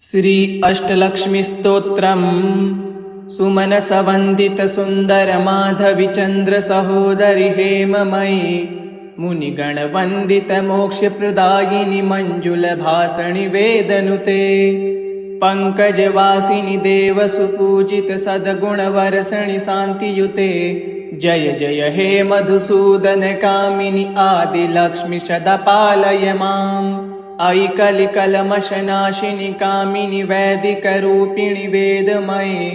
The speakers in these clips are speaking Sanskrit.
श्री अष्टलक्ष्मी स्तोत्रम् सुमनसवन्दित सुंदर माधवी चंद्र सहोदरि हेममयी मुनिगणवन्दित मोक्षप्रदायिनि मंजुल भाषणि वेदनुते पंकजवासिनि देव सुपूजित सद्गुणवर्षणि शान्तियुते जय जय हे मधुसूदन कामिनि आदिलक्ष्मी सदा पालय माम् अयि कलिकलमशनाशिनि कामिनि वैदिकरूपिणि वेदमये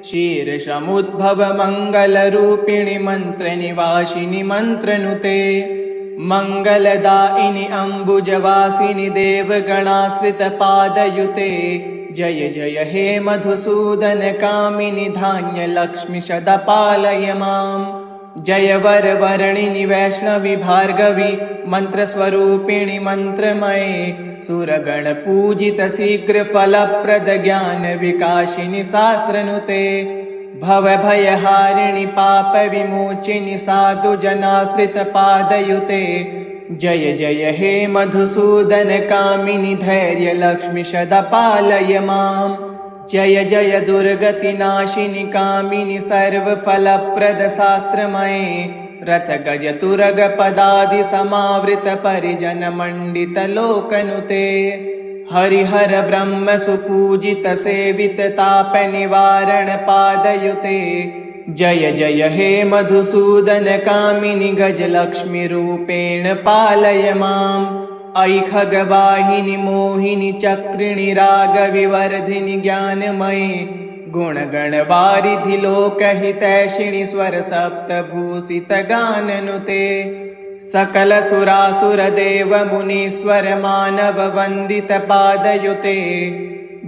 शीर्षमुद्भव मङ्गलरूपिणि मन्त्रनिवासिनि मन्त्रनुते मङ्गलदायिनि अम्बुजवासिनि देवगणाश्रितपादयुते जय जय हे मधुसूदन कामिनि धान्यलक्ष्मी सदा पालय माम् जय वरवर्णिनि वैष्णवी भार्गवी मंत्रस्वरूपिणि मंत्रमये सुरगण पूजित शीघ्र फलप्रद ज्ञान विकासिनि शास्त्रनुते भवभयहारिणि पाप विमोचिनि साधु जनाश्रित पादयुते जय जय हे मधुसूदन कामिनि धैर्य लक्ष्मी सदा पालय माम् जय जय दुर्गतिनाशिनि कामिनि सर्वफलप्रद शास्त्रमये रथ गज तुरग पदादि समावृत परिजन मंडित लोकनुते हरिहर ब्रह्म सुपूजित सेवित ताप निवारण पादयुते जय जय हे मधुसूदन कामिनि गज लक्ष्मी रूपेण पालय माम् अयि खगवाहिनि मोहिनि चक्रिणि रागविवर्धिनि ज्ञानमयि गुणगणवारिधि लोकहितैषिणि स्वर सप्तभूषित गाननुते सकल सुरासुर देव मुनीश्वर मानव वन्दित पादयुते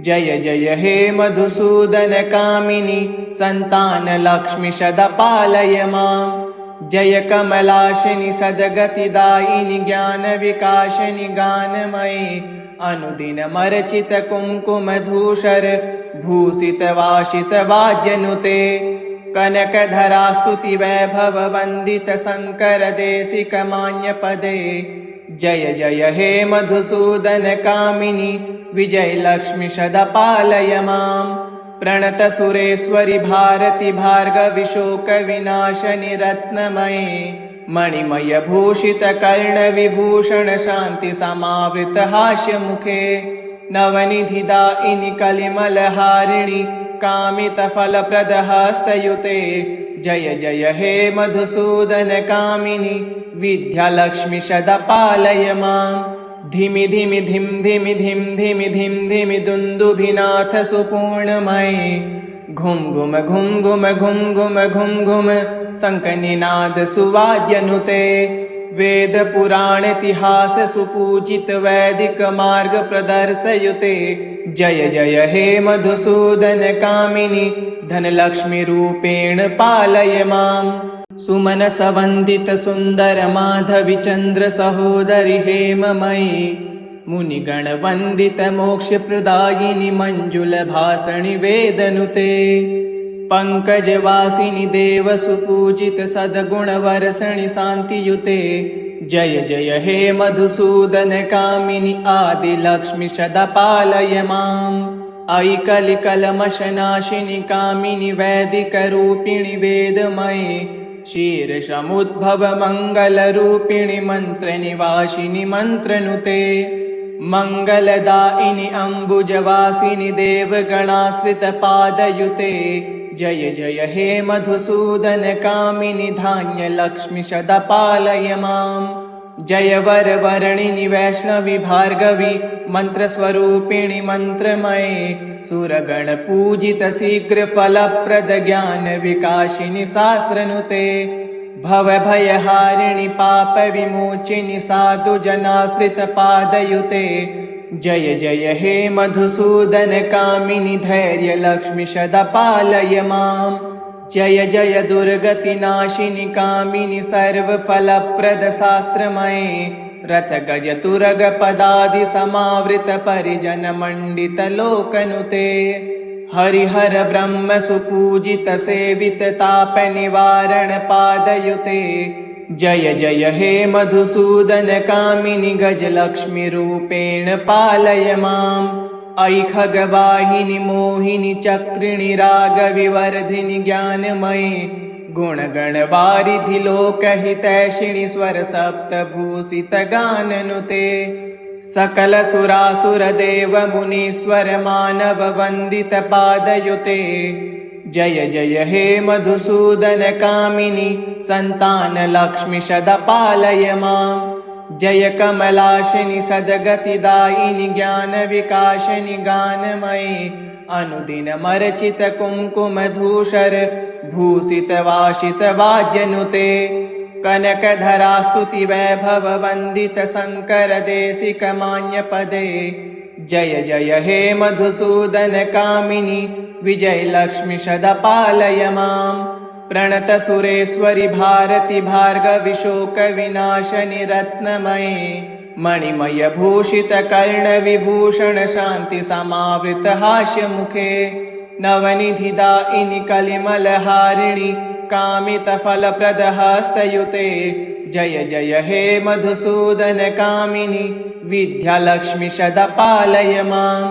जय जय हे मधुसूदन कामिनि संतान लक्ष्मी सदा पालय माम् जय कमलाशिनि सद्गतिदायिनि ज्ञान विकासिनि गानमयि अनुदिन मर्चित कुंकुम धूसर भूषित वासित वाद्यनुते कनकधरा स्तुति वैभव वंदित शंकर देशिक मान्य पदे जय जय हे मधुसूदन कामिनि विजय लक्ष्मी सदा पालय माम् प्रणत सुरेश्वरि भारती भार्गवी शोक विनाशनि रत्नमये मणिमय भूषित कर्ण विभूषण शांति समावृत हास्य मुखे नवनिधि दायिनि कलिमल हारिणि कामित फलप्रद हस्तयुते जय जय हे मधुसूदन कामिनि विद्या लक्ष्मी सदा पालय माम् धिमि धिमि धिम धिमि धिम धिमि धिम धिमि दुन्दुभिनाथ सुपूर्णमये घुम घुम घुम घुम घुम घुम घुम घुम शङ्खनिनाद सुवाद्यनुते वेद पुराण इतिहास सुपूजित वैदिक मार्ग प्रदर्शयुते जय जय हे मधुसूदन कामिनि धनलक्ष्मी रूपेण पालय माम् सुमनसवन्दित सुंदर माधवी चंद्र सहोदरि हेममयी मुनिगणवन्दित मोक्षप्रदायिनि मंजुल भाषणि वेदनुते पंकजवासिनि देव सुपूजित सद्गुणवर्षणि शान्तियुते जय जय हे मधुसूदन कामिनि आदिलक्ष्मी सदा पालय माम् अयि कलिकलमशनाशिनि कामिनि वैदिकरूपिणि वेदमये शीर्षमुद्भव मङ्गलरूपिणि मन्त्रनिवासिनि मन्त्रनुते मङ्गलदायिनि अम्बुजवासिनि देवगणाश्रितपादयुते जय जय हे मधुसूदन कामिनि धान्यलक्ष्मी सदा पालय माम् जय वरवर्णिनि वैष्णवी भार्गवी मंत्रस्वरूपिणि मंत्रमये सुरगण पूजित शीघ्र फलप्रद ज्ञान विकासिनि शास्त्रनुते भवभयहारिणि पाप विमोचिनि साधु जनाश्रित पादयुते जय जय हे मधुसूदन कामिनि धैर्य लक्ष्मी सदा पालय माम् जय जय दुर्गतिनाशिनि कामिनि सर्वफलप्रद शास्त्रमये रथ गज तुरग पदादि समावृत परिजन मंडित लोकनुते हरिहर ब्रह्म सुपूजित सेवित ताप निवारण पादयुते जय जय हे मधुसूदन कामिनि गज लक्ष्मी रूपेण पालय माम् अयि खगवाहिनि मोहिनि चक्रिणि रागविवर्धिनि ज्ञानमयि गुणगणवारिधि लोकहितैषिणि स्वरसप्तभूषितगाननुते सकलसुरासुरदेव मुनीश्वर मानव वन्दितपादयुते जय जय हे मधुसूदन कामिनि सन्तानलक्ष्मि सदा माम् जय कमलाशिनि सद्गतिदायिनि ज्ञानविकासिनि गानमयि अनुदिनमर्चित कुङ्कुमधूसर भूषितवासितवाद्यनुते कनकधरास्तुति वैभव वन्दित शङ्कर देशिकमान्यपदे जय जय हे मधुसूदन कामिनि विजयलक्ष्मि सदा पालय माम् प्रणत सुरेश्वरि भारति भार्गवि शोकविनाशनि रत्नमये मणिमय भूषित कर्णविभूषण शान्ति समावृत हास्यमुखे नवनिधिदायिनि कलिमलहारिणि कामितफलप्रदहस्तयुते जय जय हे मधुसूदन कामिनि विद्यालक्ष्मि सदा पालय माम्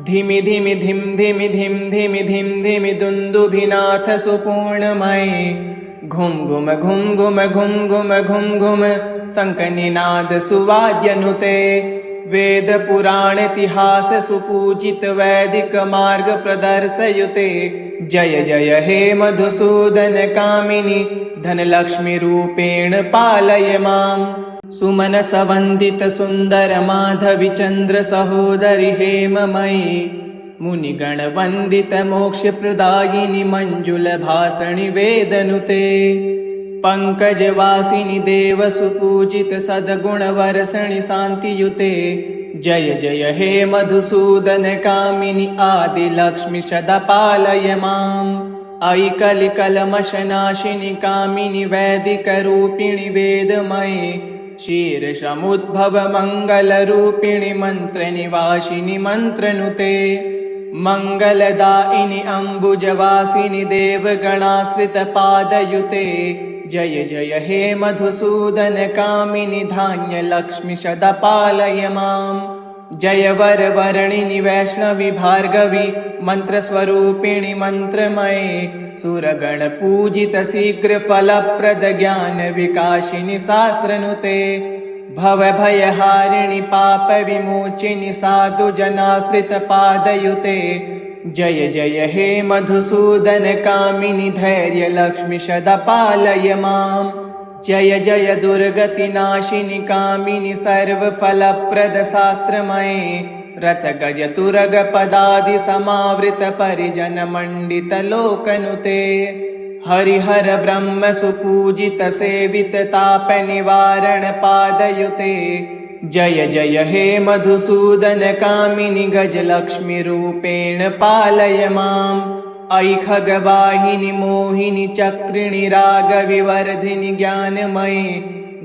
धिमि धिमि धिम धिमि धिम धिमि धिम धिमि दुन्दुभिनाथ सुपूर्णमये घुम घुम घुम घुम घुम घुम घुम घुम शङ्खनिनाद सुवाद्यनुते वेद पुराण इतिहास सुपूजित वैदिक मार्ग प्रदर्शयुते जय जय हे मधुसूदन कामिनि धनलक्ष्मि रूपेण पालय माम् सुमनस वन्दित सुन्दर माधवि चन्द्र सहोदरि हेममयि मुनिगण वन्दित मोक्षप्रदायिनि मञ्जुल भाषणि वेदनुते पङ्कजवासिनि देव सुपूजित सद्गुणवर्षणि शान्तियुते जय जय हे मधुसूदन कामिनि आदिलक्ष्मि सदा पालय माम् अयि कलिकल्मषनाशिनि कामिनि वैदिकरूपिणि वेदमयि शीर्षमुद्भव मङ्गलरूपिणि मन्त्रनिवासिनि मन्त्रनुते मङ्गलदायिनि अम्बुजवासिनि देवगणाश्रितपादयुते जय जय हे मधुसूदन कामिनि धान्यलक्ष्मि सदा पालय माम् जय वरवर्णिनि वैष्णवि भार्गवि मन्त्रस्वरूपिणि मन्त्रमये सुरगणपूजित शीघ्रफलप्रद ज्ञानविकासिनि शास्त्रनुते भवभयहारिणि पापविमोचिनि साधुजनाश्रितपादयुते जय जय हे मधुसूदन कामिनि धैर्यलक्ष्मि सदा पालय माम् जय जय दुर्गतिनाशिनि कामिनि सर्वफलप्रद शास्त्रमये रथ गज तुरग पदादि समावृत परिजन मण्डित लोकनुते हरिहर ब्रह्म सुपूजित सेवित ताप निवारण पादयुते जय जय हे मधुसूदन कामिनि गजलक्ष्मि रूपेण पालय माम् अयि खगवाहिनि मोहिनि चक्रिणि रागविवर्धिनि ज्ञानमयि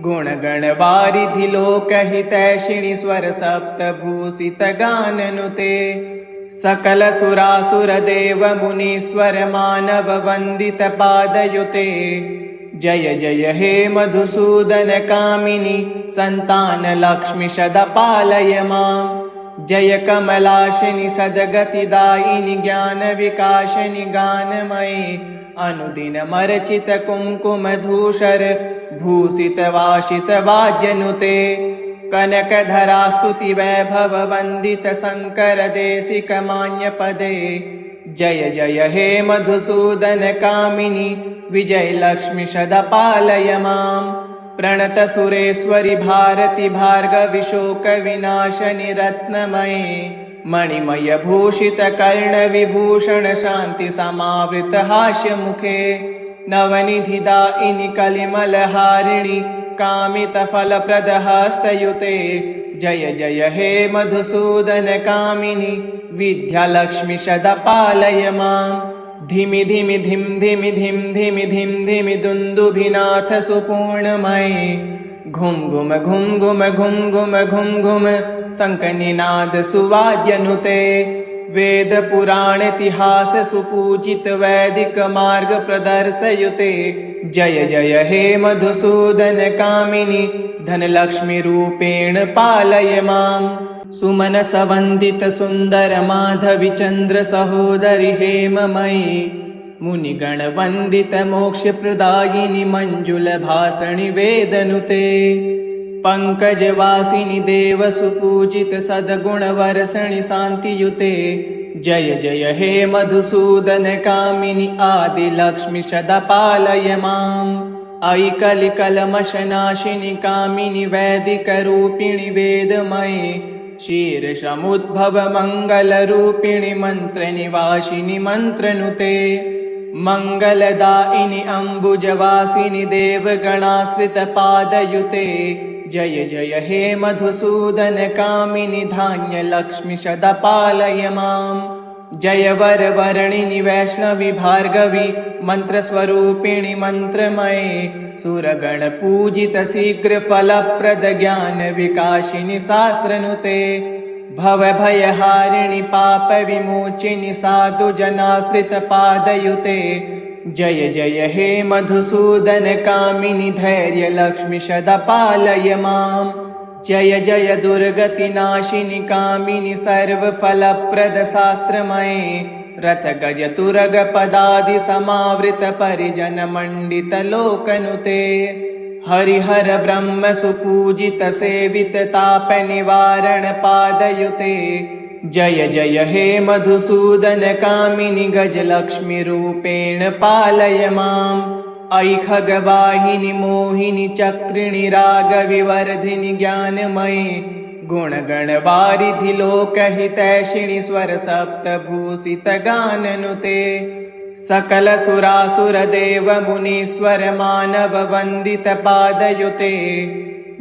गुणगणवारिधि लोकहितैषिणि स्वरसप्तभूषितगाननुते सकलसुरासुरदेव मुनीश्वर मानव वन्दितपादयुते जय जय हे मधुसूदन कामिनि सन्तानलक्ष्मि सदा पालय माम् जय कमलाशिनि सद्गतिदायिनि ज्ञानविकासिनि गानमयि अनुदिनमर्चित कुङ्कुमधूसर भूषितवासितवाद्यनुते कनकधरास्तुति वैभव वन्दित शङ्कर देशिकमान्यपदे जय जय हे मधुसूदन कामिनि विजयलक्ष्मि सदा पालय माम् प्रणत सुरेश्वरि भारति भार्गवि शोकविनाशनि रत्नमये मणिमय भूषित कर्णविभूषण शान्ति समावृत हास्यमुखे नवनिधिदायिनि कलिमलहारिणि कामितफलप्रदहस्तयुते जय जय हे मधुसूदन कामिनि विद्यालक्ष्मि सदा पालय माम् धिमि धिमि धिम धिमि धिम धिमि धिम धिमि दुन्दुभिनाथ सुपूर्णमये घुम घुम घुम घुम घुम घुम घुम घुम शङ्खनिनाद सुवाद्यनुते वेद पुराण इतिहास सुपूजित वैदिक मार्ग प्रदर्शयुते जय जय हे मधुसूदन कामिनि धनलक्ष्मि रूपेण पालय माम् सुमनसवन्दितसुन्दरमाधविचन्द्रसहोदरि हेममयि मुनिगणवन्दितमोक्षप्रदायिनि मञ्जुलभासणि वेदनुते पङ्कजवासिनि देवसुपूजितसद्गुणवर्षणि शान्तियुते जय जय हे मधुसूदनकामिनि आदिलक्ष्मि सदा पालय माम् अयि कलिकल्मषनाशिनि कामिनि वैदिकरूपिणि वेदमयि क्षीरसमुद्भवमङ्गलरूपिणि मन्त्रनिवासिनि मन्त्रनुते मङ्गलदायिनि अम्बुजवासिनि देवगणाश्रितपादयुते जय जय हे मधुसूदनकामिनि धान्यलक्ष्मि सदा पालय माम् जय वरवर्णिनि वैष्णवि भार्गवि मन्त्रस्वरूपिणि मन्त्रमये सुरगणपूजित शीघ्रफलप्रद ज्ञानविकासिनि शास्त्रनुते भवभयहारिणि पापविमोचिनि साधुजनाश्रितपादयुते जय जय हे मधुसूदनकामिनि धैर्यलक्ष्मि सदा पालय माम् जय जय दुर्गतिनाशिनि कामिनि सर्वफलप्रद शास्त्रमये रथगजतुरगपदादि समावृत परिजनमण्डितलोकनुते हरिहर ब्रह्म सुपूजित सेवित ताप निवारण पादयुते जय जय हे मधुसूदनकामिनि गजलक्ष्मि रूपेण पालय माम् अयि खगवाहिनि मोहिनि चक्रिणि रागविवर्धिनि ज्ञानमयि गुणगणवारिधि लोकहितैषिणि स्वरसप्तभूषित गाननुते सकलसुरासुरदेव मुनीश्वर मानव वन्दित पादयुते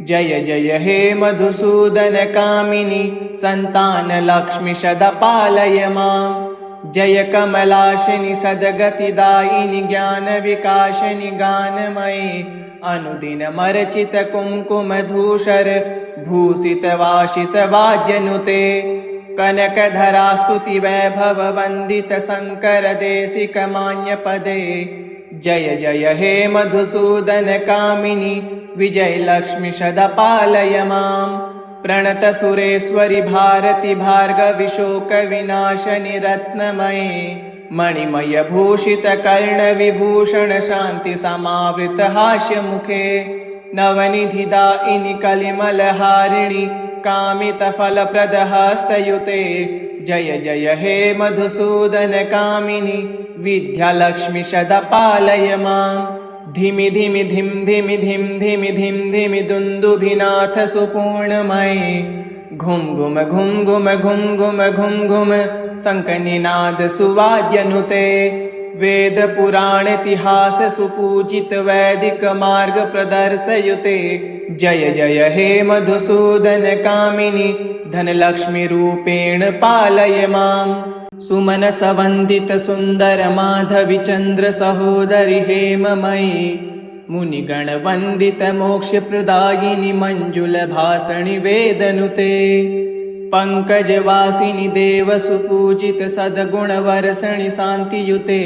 जय जय हे मधुसूदनकामिनि सन्तानलक्ष्मि सदा पालय माम् जय कमलाशिनि सद्गतिदायिनि ज्ञानविकासिनि गानमयि अनुदिनमर्चित कुङ्कुमधूसर भूषित वासित वाद्यनुते कनकधरास्तुति वैभव वन्दित शङ्कर देशिक मान्यपदे जय जय हे मधुसूदनकामिनि विजयलक्ष्मि सदा पालय माम् प्रणत सुरेश्वरि भारति भार्गवि शोकविनाशनि रत्नमये मणिमय भूषित कर्णविभूषण शान्ति समावृत हास्यमुखे नवनिधिदायिनि कलिमलहारिणि कामितफलप्रद हस्तयुते जय जय हे मधुसूदनकामिनि विद्यालक्ष्मि सदा पालय माम् धिमि धिमि धिम धिमि धिम धिमि धिम धिमि दुन्दुभिनाथ सुपूर्णमये घुम घुम घुम घुम घुम घुम घुम घुम शङ्खनिनाद सुवाद्यनुते वेद पुराण इतिहास सुपूजित वैदिक मार्ग प्रदर्शयुते जय जय हे मधुसूदनकामिनि धनलक्ष्मि रूपेण पालय माम् सुमनसवन्दित सुन्दर माधवि चन्द्र सहोदरि हेममयि मुनिगणवन्दित मोक्षप्रदायिनि मञ्जुलभासणि वेदनुते पङ्कजवासिनि देवसुपूजित सद्गुणवर्षणि शान्तियुते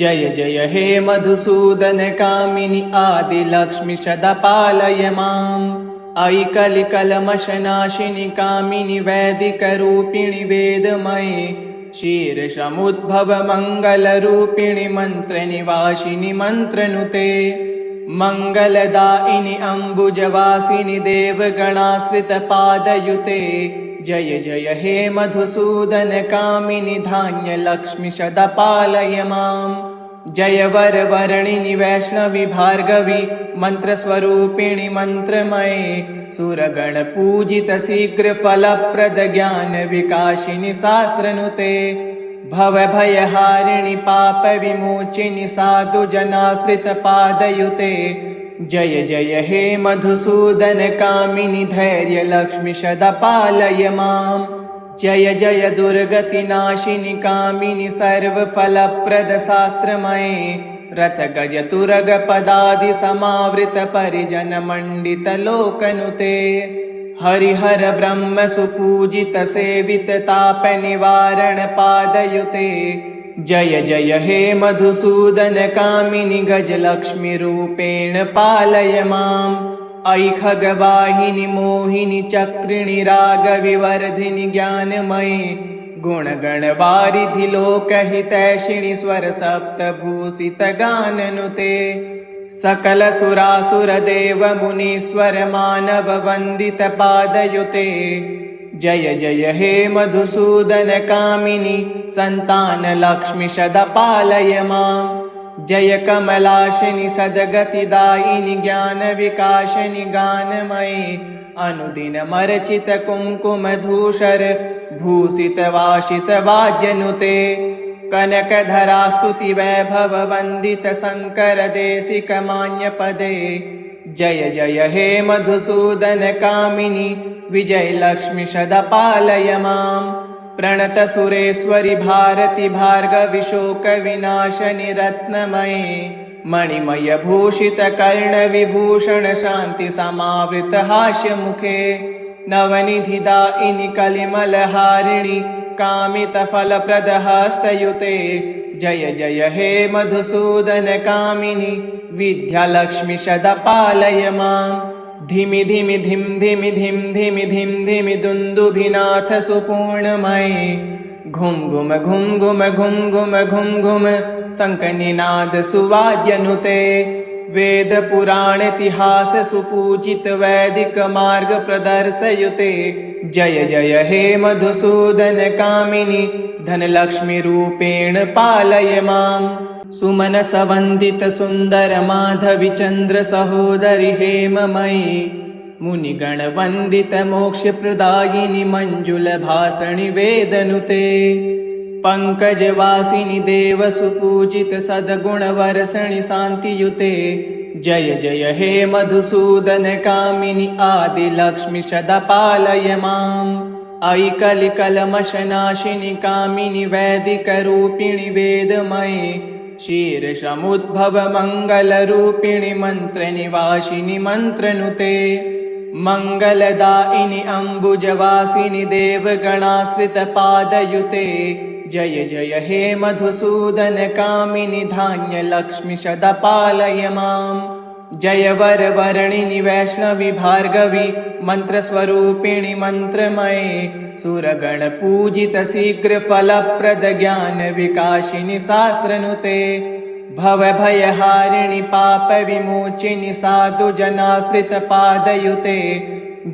जय जय हे मधुसूदनकामिनि आदिलक्ष्मि सदा पालय माम् अयि कलिकल्मषनाशिनि कामिनि वैदिकरूपिणि वेदमयि क्षीरसमुद्भवमङ्गलरूपिणि मन्त्रनिवासिनि मन्त्रनुते मङ्गलदायिनि अम्बुजवासिनि देवगणाश्रितपादयुते जय जय हे मधुसूदनकामिनि धान्यलक्ष्मि सदा पालय माम् जय वरवर्णिनि वैष्णवि भार्गवि मन्त्रस्वरूपिणि मन्त्रमये सुरगणपूजित शीघ्रफलप्रद ज्ञानविकासिनि शास्त्रनुते भवभयहारिणि पापविमोचिनि साधुजनाश्रितपादयुते जय जय हे मधुसूदनकामिनि धैर्यलक्ष्मि सदा पालय माम् जय जय दुर्गतिनाशिनि कामिनि सर्वफलप्रद शास्त्रमये रथगजतुरगपदादि समावृत परिजनमण्डितलोकनुते हरिहर ब्रह्म सुपूजित सेवित ताप निवारण पादयुते जय जय हे मधुसूदनकामिनि गजलक्ष्मि रूपेण पालय माम् ऐ खगवाहिनि मोहिनि चक्रिणि रागविवर्धिनि ज्ञानमयि गुणगणवारिधि लोकहितैषिणि स्वरसप्तभूषितगाननुते सकलसुरासुरदेव मुनीश्वर मानव वन्दितपादयुते जय जय हे मधुसूदन कामिनि सन्तानलक्ष्मि सदपालय माम् जय कमलाशिनि सद्गतिदायिनि ज्ञानविकासिनि गानमयि अनुदिनमर्चित कुङ्कुमधूसर भूषितवासितवाद्यनुते कनकधरास्तुति वैभव वन्दित शङ्कर देशिकमान्यपदे जय जय हे मधुसूदन कामिनि विजयलक्ष्मि सदपालय माम् प्रणत सुरेश्वरि भारति भार्गवि शोकविनाशनि रत्नमये मणिमय भूषित कर्णविभूषण शान्ति समावृत हास्यमुखे नवनिधिदायिनि कलिमलहारिणि कामितफलप्रदहस्तयुते जय जय हे मधुसूदन कामिनि विद्यालक्ष्मि सदपालय माम् धिमि धिमि धिम धिमि धिम धिमि धिम धिमि दुन्दुभिनाथ सुपूर्णमये घुम घुम घुम घुम घुम घुम घुम घुम शङ्खनिनाद सुवाद्यनुते वेद पुराण इतिहास सुपूजित वैदिक मार्ग प्रदर्शयुते जय जय हे मधुसूदन कामिनि धनलक्ष्मी रूपेण पालय माम् सुमनस वन्दित सुन्दर माधवि चन्द्र सहोदरि हेममयि मुनिगण वन्दित मोक्षप्रदायिनि मञ्जुल भाषणि वेदनुते पंकजवासिनि देव सुपूजित सद्गुणवर्षणि शान्तियुते जय जय हे मधुसूदन कामिनि आदिलक्ष्मि सदपालय माम् ऐ कलिकल्मषनाशिनि कामिनि वैदिकरूपिणि वेदमये शीर्षमुद्भव मङ्गलरूपिणि मन्त्रनिवासिनि मन्त्रनुते मङ्गलदायिनि अम्बुजवासिनि देवगणाश्रितपादयुते जय जय हे मधुसूदन कामिनि धान्यलक्ष्मि सदपालय माम् जय वरवर्णिनि वैष्णवि भार्गवि मन्त्रस्वरूपिणि मन्त्रमये सुरगणपूजित शीघ्रफलप्रद ज्ञानविकासिनि शास्त्रनुते भवभयहारिणि पापविमोचिनि साधुजनाश्रितपादयुते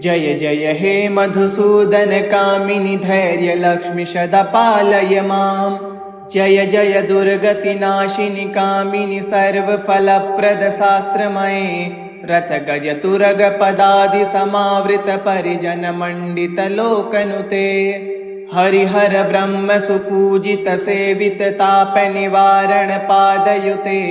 जय जय हे मधुसूदन कामिनि धैर्यलक्ष्मि सदपालय माम् जय जय दुर्गतिनाशिनि कामिनि सर्वफलप्रद शास्त्रमये रथ गज तुरग पदादि समावृत परिजन मण्डित लोकनुते हरिहर ब्रह्म सुपूजित सेवित ताप निवारण पादयुते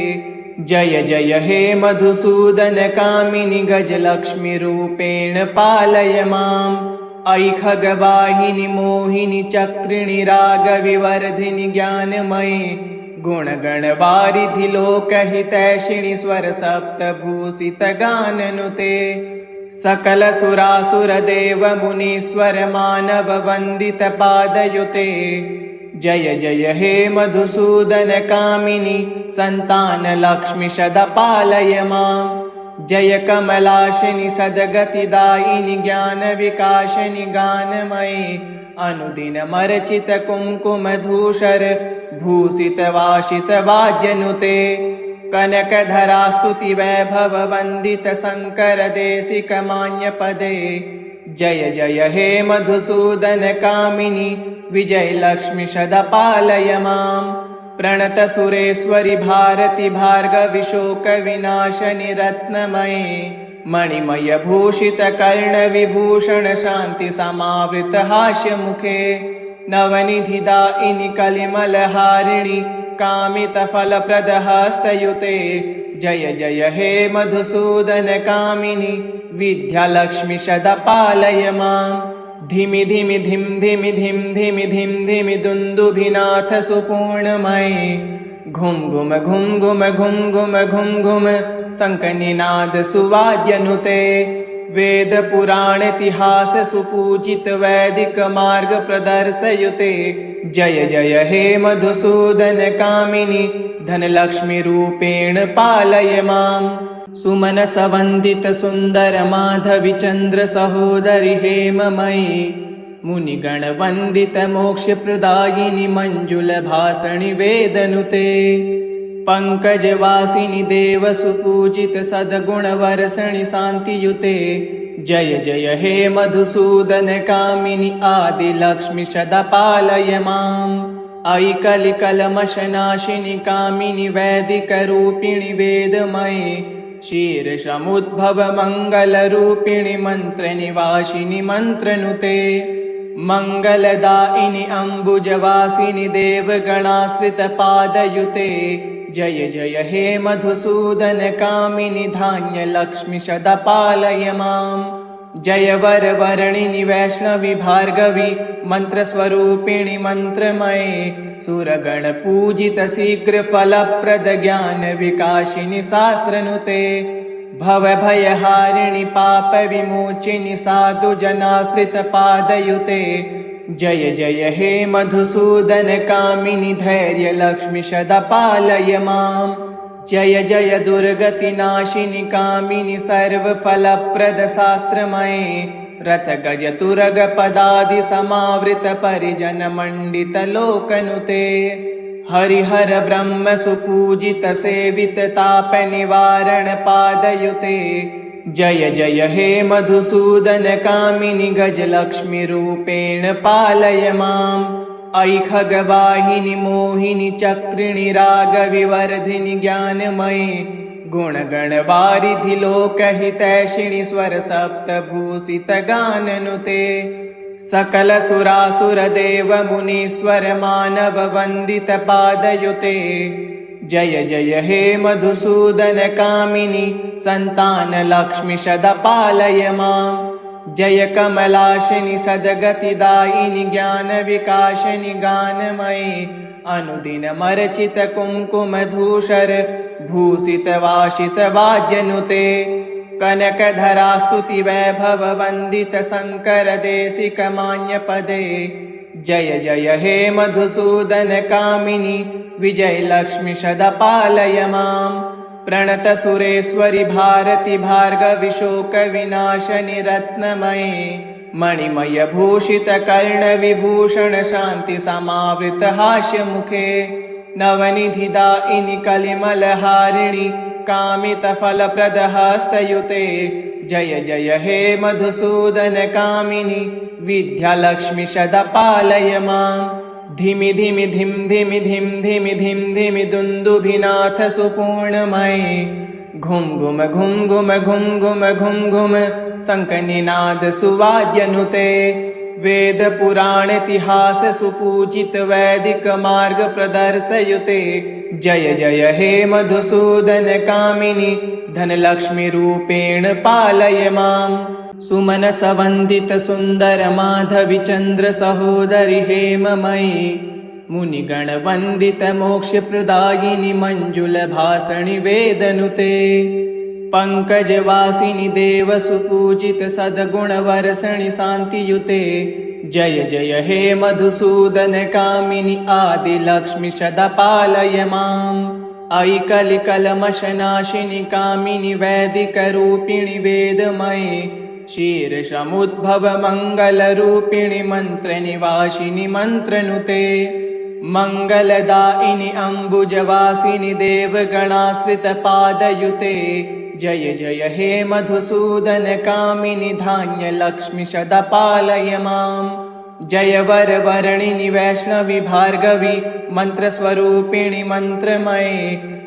जय जय हे मधुसूदन कामिनि गजलक्ष्मी रूपेण पालय माम् ऐ खगवाहिनि मोहिनि चक्रिणि रागविवर्धिनि ज्ञानमयि गुणगणवारिधि लोकहितैषिणि स्वरसप्तभूषितगाननुते सकलसुरासुरदेव मुनीश्वर मानव वन्दितपादयुते जय जय हे मधुसूदन कामिनि सन्तानलक्ष्मि सदपालय माम् जय कमलाशिनि सद्गतिदायिनि ज्ञानविकासिनि गानमयि अनुदिनमर्चित कुङ्कुमधूसर भूषितवासितवाद्यनुते कनकधरास्तुति वैभव वन्दित शङ्कर देशिकमान्यपदे जय जय हे मधुसूदन कामिनि विजयलक्ष्मि सदपालय माम् प्रणत सुरेश्वरि भारति भार्गवि शोकविनाशनि रत्नमये मणिमय भूषित कर्णविभूषण शान्ति समावृत हास्यमुखे नवनिधिदायिनि कलिमलहारिणि कामितफलप्रदहस्तयुते जय जय हे मधुसूदन कामिनि विद्यालक्ष्मि सदपालय माम् धिमि धिमि धिम धिमि धिम धिमि धिम धिमि दुन्दुभिनाथ सुपूर्णमये घुम घुम घुम घुम घुम घुम घुम घुम शङ्खनिनाद सुवाद्यनुते वेद पुराण इतिहास सुपूजित वैदिक मार्ग प्रदर्शयुते जय जय हे मधुसूदन कामिनि धनलक्ष्मी रूपेण पालय माम् सुमनसवन्दित सुन्दर माधवी चन्द्र सहोदरि हेममयी मुनिगणवन्दित मोक्षप्रदायिनि मञ्जुलभासणि वेदनुते पङ्कजवासिनि देव सुपूजित सद्गुणवर्षणि शान्तियुते जय जय हे मधुसूदन कामिनि आदिलक्ष्मि सदा पालय माम् अयि कलिकल्मषनाशिनि कामिनि वैदिकरूपिणि वेदमयि क्षीरसमुद्भव मङ्गलरूपिणि मन्त्रनिवासिनि मन्त्रनुते मङ्गलदायिनि अम्बुजवासिनि देवगणाश्रितपादयुते जय जय हे मधुसूदन कामिनि धान्यलक्ष्मि सदा पालय माम् जय वरवर्णिनि वैष्णवि भार्गवी मन्त्रस्वरूपिणि मन्त्रमये सुरगणपूजित शीघ्रफलप्रद ज्ञानविकासिनि शास्त्रनुते भवभयहारिणि पापविमोचिनि साधुजनाश्रितपादयुते जय जय हे मधुसूदन कामिनि धैर्यलक्ष्मि सदा पालय माम् जय जय दुर्गतिनाशिनि कामिनि सर्वफलप्रद शास्त्रमये रथगजतुरगपदादि समावृत परिजनमण्डित लोकनुते हरिहर ब्रह्म सुपूजित सेवित ताप निवारण पादयुते जय जय हे मधुसूदन कामिनि गजलक्ष्मि रूपेण पालय माम् अयि खगवाहिनि मोहिनि चक्रिणि रागविवर्धिनि ज्ञानमयि गुणगणवारिधि लोकहितैषिणि स्वरसप्तभूषित गाननुते सकलसुरासुर देव मुनीश्वर मानव वन्दित पादयुते जय जय हे मधुसूदन कामिनि सन्तानलक्ष्मि सदा पालय माम् जय कमलाशिनि सद्गतिदायिनि ज्ञानविकासिनि गानमयि अनुदिनमर्चित कुङ्कुमधूसर भूषित वासित वाद्यनुते कनकधरा स्तुति वैभव वन्दित शङ्कर देशिक मान्यपदे जय जय हे मधुसूदन कामिनि विजयलक्ष्मि सदा पालय माम् प्रणत सुरेश्वरि भारति भार्गवि शोकविनाशनि रत्नमये मणिमय भूषित कर्णविभूषण शान्ति समावृत हास्यमुखे नवनिधिदायिनि कलिमलहारिणि कामितफलप्रद हस्तयुते जय जय हे मधुसूदन कामिनि विद्यालक्ष्मि सदा पालय माम् धिमि धिमि धिं धिमि धिं धिमि धिं धिमि दुन्दुभिनाथ सुपूर्णमये घुम घुम घुम घुम घुम घुम घुम घुम शङ्खनिनाद सुवाद्यनुते वेद पुराण इतिहास सुपूजित वैदिक मार्ग प्रदर्शयुते जय जय हे मधुसूदन कामिनि धनलक्ष्मि रूपेण पालय माम् सुमनसवन्दित सुन्दर माधवी चन्द्र सहोदरि हेममयी मुनिगणवन्दित मोक्षप्रदायिनि मञ्जुलभासणि वेदनुते पङ्कजवासिनि देव सुपूजित सद्गुणवर्षणि शान्तियुते जय जय हे मधुसूदन कामिनि आदिलक्ष्मि सदा पालय माम् अयि कलिकल्मषनाशिनि कामिनि वैदिकरूपिणि वेदमयि क्षीरसमुद्भव मङ्गलरूपिणि मन्त्रनिवासिनि मन्त्रनुते मङ्गलदायिनि अम्बुजवासिनि देवगणाश्रितपादयुते जय जय हे मधुसूदन कामिनि धान्यलक्ष्मि सदा पालय माम् जय वरवर्णिनि वैष्णवि भार्गवी मन्त्रस्वरूपिणि मन्त्रमये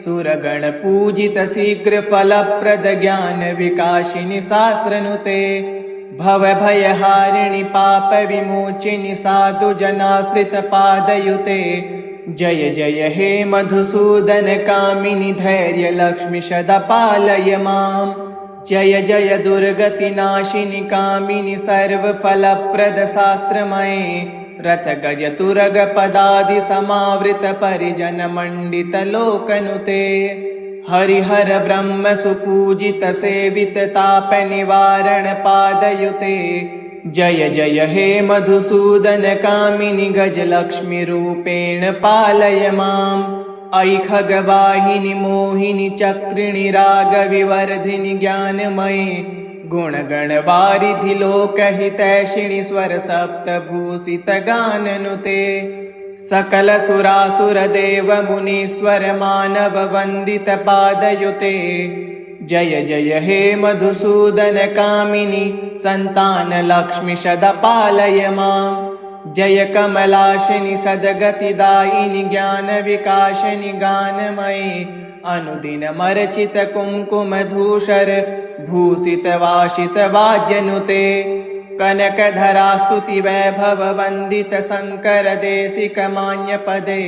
सुरगणपूजित शीघ्रफलप्रद ज्ञानविकासिनि शास्त्रनुते भवभयहारिणि पापविमोचिनि साधुजनाश्रितपादयुते जय जय हे मधुसूदन कामिनि धैर्यलक्ष्मि सदा पालय माम् जय जय दुर्गतिनाशिनि कामिनि सर्वफलप्रद शास्त्रमये रथगजतुरगपदादि समावृत परिजनमण्डित लोकनुते हरिहर ब्रह्म सुपूजित सेवित ताप निवारण पादयुते जय जय हे मधुसूदन कामिनि गजलक्ष्मि रूपेण पालय माम् ऐ खगवाहिनि मोहिनि चक्रिणि रागविवर्धिनि ज्ञानमयि गुणगणवारिधि लोकहितैषिणि स्वरसप्तभूषितगाननुते सकलसुरासुरदेव मुनीश्वर मानव वन्दितपादयुते जय जय हे मधुसूदन कामिनि सन्तानलक्ष्मि सदपालय माम् जय कमलाशिनि सद्गतिदायिनि ज्ञानविकासिनि गानमयि अनुदिनमर्चित कुङ्कुमधूसर भूषितवासितवाद्यनुते कनकधरास्तुति वैभव वन्दित शङ्कर देशिकमान्यपदे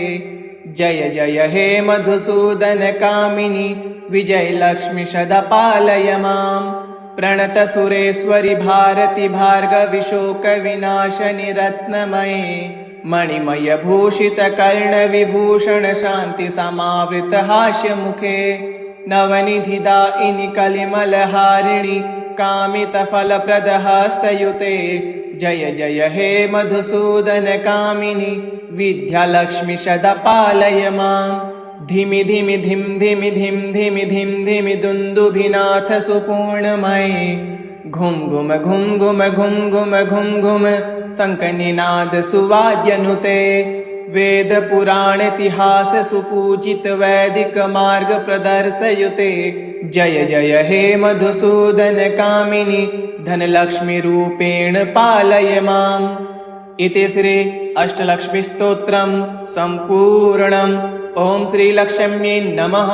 जय जय हे मधुसूदन कामिनि विजयलक्ष्मि सदपालय माम् प्रणत सुरेश्वरि भारति भार्गवि शोकविनाशनि रत्नमये मणिमय भूषित कर्णविभूषण शान्ति समावृत हास्यमुखे नवनिधिदायिनि कलिमलहारिणि कामितफलप्रदहस्तयुते जय जय हे मधुसूदन कामिनि विद्यालक्ष्मि सदपालय माम् धिमि धिमि धिम धिमि धिम धिमि धिम धिमि दुन्दुभिनाथ सुपूर्णमये घुम घुम घुम घुम घुम घुम घुम घुम शङ्खनिनाद सुवाद्यनुते वेद पुराण इतिहास सुपूजित वैदिक मार्ग प्रदर्शयुते जय जय हे मधुसूदन कामिनि धनलक्ष्मी रूपेण पालय माम् इति श्री अष्टलक्ष्मी स्तोत्रम् सम्पूर्णम्। ॐ श्रीलक्ष्म्यै नमः।